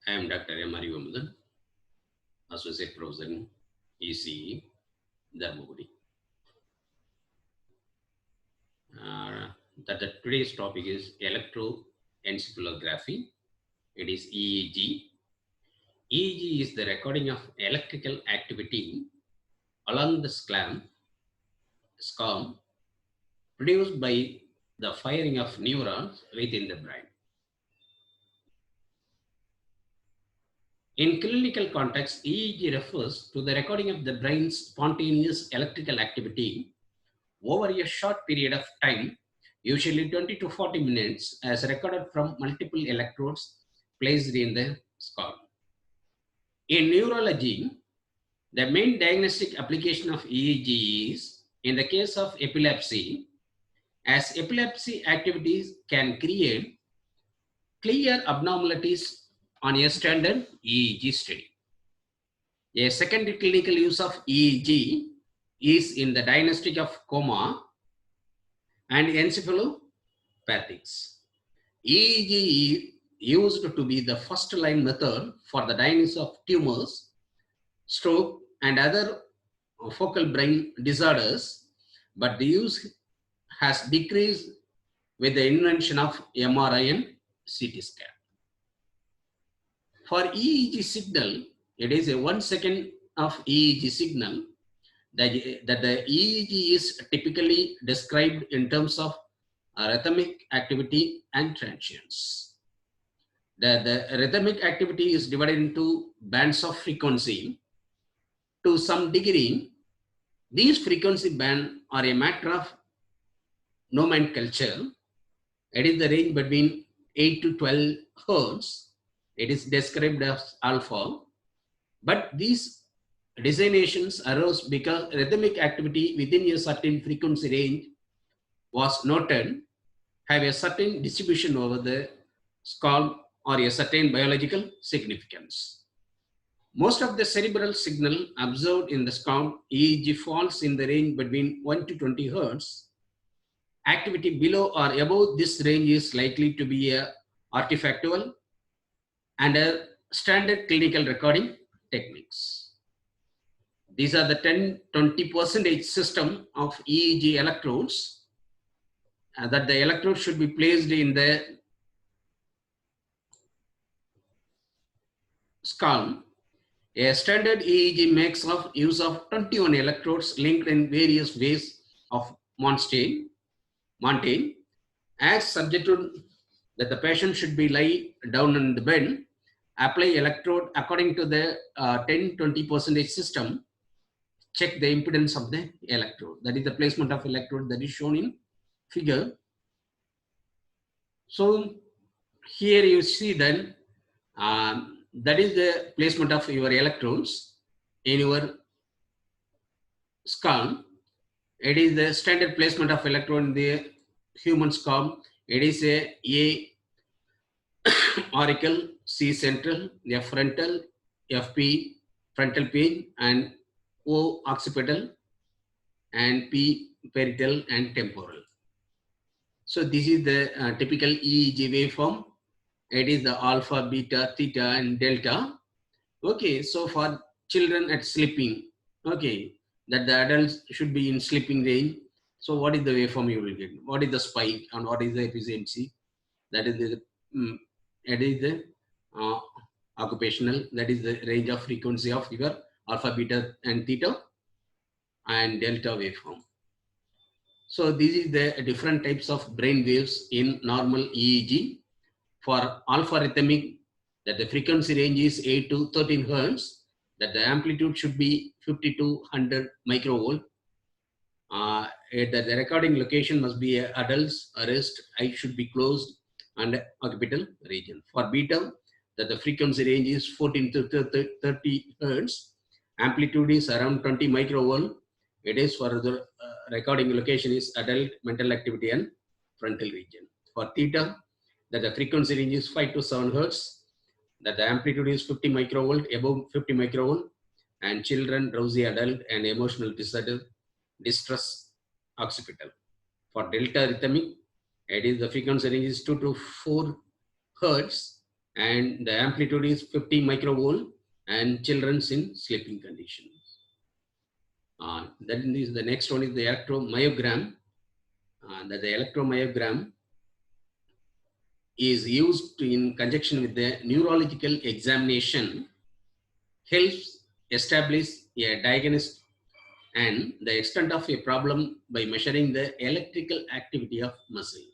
I am Dr. M. Arivamudan, Associate Professor in ECE, Dharmaburi. Today's topic is electroencephalography. It is EEG. EEG is the recording of electrical activity along the scalp produced by the firing of neurons within the brain. In clinical context, EEG refers to the recording of the brain's spontaneous electrical activity over a short period of time, usually 20 to 40 minutes, as recorded from multiple electrodes placed in the skull. In neurology, the main diagnostic application of EEG is in the case of epilepsy, as epilepsy activities can create clear abnormalities on a standard EEG study. A secondary clinical use of EEG is in the diagnostic of coma and encephalopathies. EEG used to be the first line method for the diagnosis of tumors, stroke, and other focal brain disorders, but the use has decreased with the invention of MRI and CT scan. For EEG signal, it is a 1 second of EEG signal that the EEG is typically described in terms of rhythmic activity and transients. The rhythmic activity is divided into bands of frequency. To some degree, these frequency bands are a matter of nomenclature. It is the range between 8 to 12 hertz. It is described as alpha. But these designations arose because rhythmic activity within a certain frequency range was noted have a certain distribution over the skull or a certain biological significance. Most of the cerebral signal observed in the skull EEG falls in the range between 1 to 20 hertz. Activity below or above this range is likely to be a artifactual and a standard clinical recording techniques. These are the 10-20% system of EEG electrodes that the electrode should be placed in the skull. A standard EEG makes use of 21 electrodes linked in various ways of Montagne, as subjected that the patient should be lie down in the bed, apply electrode according to the 10-20% system, check the impedance of the electrode. That is the placement of electrode that is shown in figure. So here you see then that is the placement of your electrodes in your skull. It is the standard placement of electrode in the human skull. It is a auricle, C central, F frontal, FP frontal page, and O occipital, and P parietal and temporal. So this is the typical EEG waveform. It is the alpha, beta, theta, and delta. Okay, so for children at sleeping, okay, that the adults should be in sleeping range. So what is the waveform you will get? What is the spike and what is the efficiency? That is the occupational. That is the range of frequency of your alpha, beta, and theta, and delta waveform. So this is the different types of brain waves in normal EEG. For alpha rhythmic, that the frequency range is 8 to 13 hertz, that the amplitude should be 50 to 100 microvolt. The recording location must be adults, wrist, eye should be closed, and occipital region. For beta, that the frequency range is 14 to 30 hertz, amplitude is around 20 microvolt. It is for the recording location is adult, mental activity, and frontal region. For theta, that the frequency range is 5 to 7 hertz, that the amplitude is 50 microvolt, above 50 microvolt, and children, drowsy adult, and emotional distress occipital. For delta rhythmic, it is the frequency range is 2 to 4 hertz, and the amplitude is 50 microvolt, and children's in sleeping conditions. Then is the next one is the electromyogram. That the electromyogram is used in conjunction with the neurological examination, helps establish a diagnosis and the extent of a problem by measuring the electrical activity of muscle.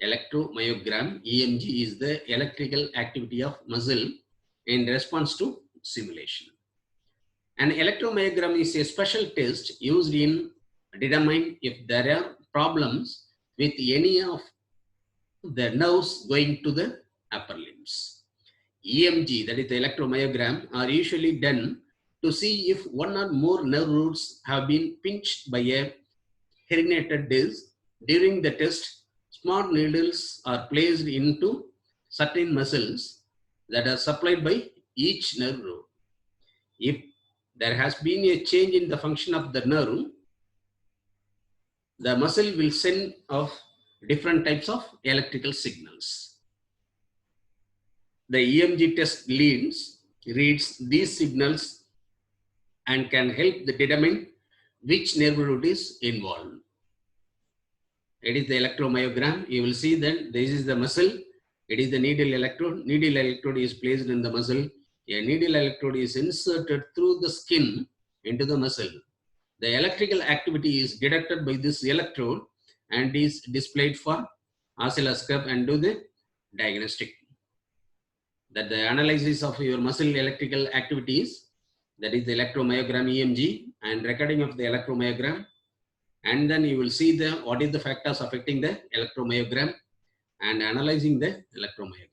Electromyogram, EMG, is the electrical activity of muscle in response to simulation. An electromyogram is a special test used in determining if there are problems with any of the nerves going to the upper limbs. EMG, that is the electromyogram, are usually done to see if one or more nerve roots have been pinched by a herniated disc. During the test, small needles are placed into certain muscles that are supplied by each nerve root. If there has been a change in the function of the nerve, the muscle will send off different types of electrical signals. The EMG test reads these signals and can help to determine which nerve root is involved. It is the electromyogram. You will see that this is the muscle. It is the needle electrode. Needle electrode is placed in the muscle. A needle electrode is inserted through the skin into the muscle. The electrical activity is detected by this electrode and is displayed for oscilloscope and do the diagnostic. That the analysis of your muscle electrical activities, that is the electromyogram EMG, and recording of the electromyogram, and then you will see the what is the factors affecting the electromyogram and analyzing the electromyogram.